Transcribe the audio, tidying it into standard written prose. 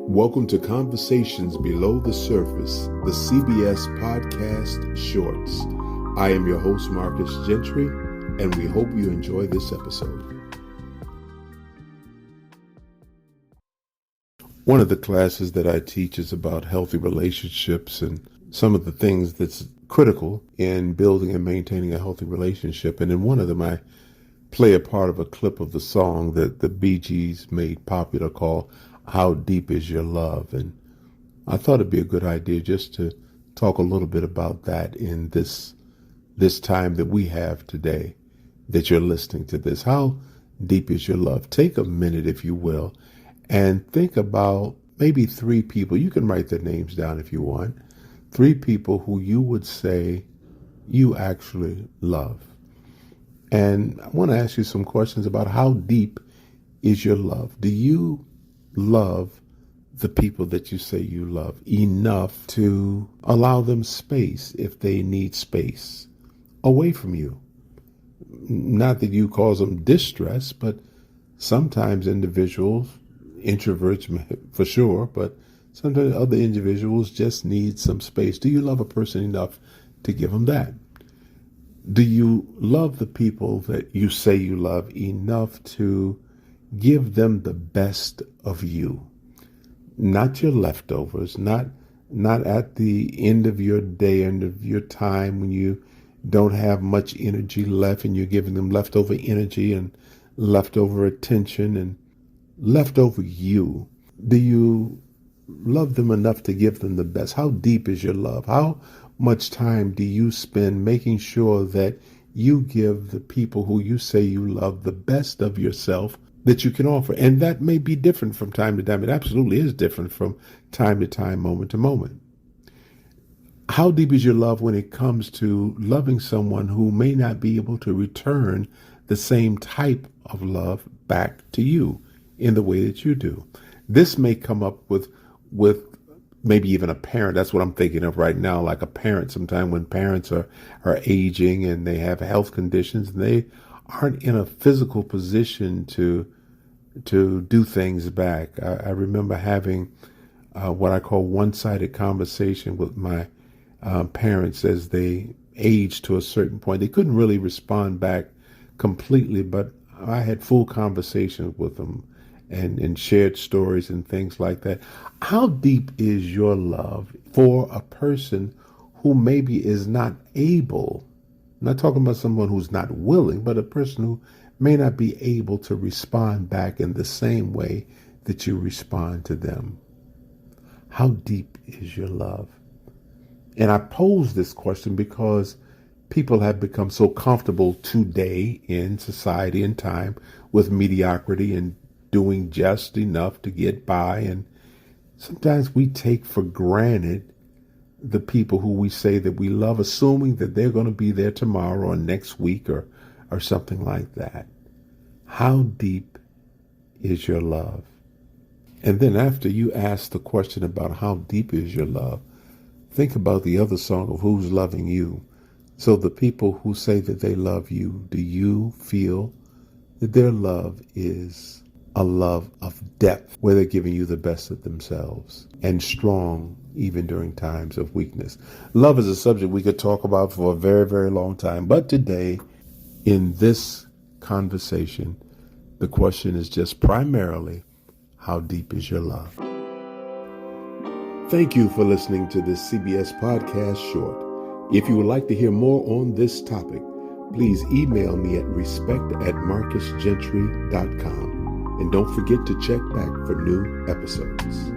Welcome to Conversations Below the Surface, the CBS Podcast Shorts. I am your host, Marcus Gentry, and we hope you enjoy this episode. One of the classes that I teach is about healthy relationships and some of the things that's critical in building and maintaining a healthy relationship. And in one of them, I play a part of a clip of the song that the Bee Gees made popular called How Deep Is Your Love? And I thought it'd be a good idea just to talk a little bit about that in this time that we have today that you're listening to this. How deep is your love? Take a minute, if you will, and think about maybe three people. You can write their names down if you want. Three people who you would say you actually love. And I want to ask you some questions about how deep is your love? Do you love the people that you say you love enough to allow them space if they need space away from you? Not that you cause them distress, but sometimes individuals, introverts for sure, but sometimes other individuals just need some space. Do you love a person enough to give them that? Do you love the people that you say you love enough to give them the best of you? Not your leftovers, not at the end of your day, end of your time when you don't have much energy left and you're giving them leftover energy and leftover attention and leftover you. Do you love them enough to give them the best? How deep is your love? How much time do you spend making sure that you give the people who you say you love the best of yourself that you can offer? And that may be different from time to time. It absolutely is different from time to time, moment to moment. How deep is your love when it comes to loving someone who may not be able to return the same type of love back to you in the way that you do? This may come up with maybe even a parent. That's what I'm thinking of right now, like a parent. Sometime when parents are aging and they have health conditions and they aren't in a physical position to do things back. I remember having what I call one-sided conversation with my parents as they aged to a certain point. They couldn't really respond back completely, but I had full conversations with them and shared stories and things like that. How deep is your love for a person who maybe is not able? I'm not talking about someone who's not willing, but a person who may not be able to respond back in the same way that you respond to them. How deep is your love? And I pose this question because people have become so comfortable today in society and time with mediocrity and doing just enough to get by. And sometimes we take for granted the people who we say that we love, assuming that they're going to be there tomorrow or next week or something like that. How deep is your love? And then after you ask the question about how deep is your love, think about the other song of who's loving you. So the people who say that they love you, do you feel that their love is a love of depth, where they're giving you the best of themselves and strong even during times of weakness? Love is a subject we could talk about for a very, very long time. But today, in this conversation, the question is just primarily, how deep is your love? Thank you for listening to this CBS Podcast Short. If you would like to hear more on this topic, please email me at respect@marcusgentry.com. And don't forget to check back for new episodes.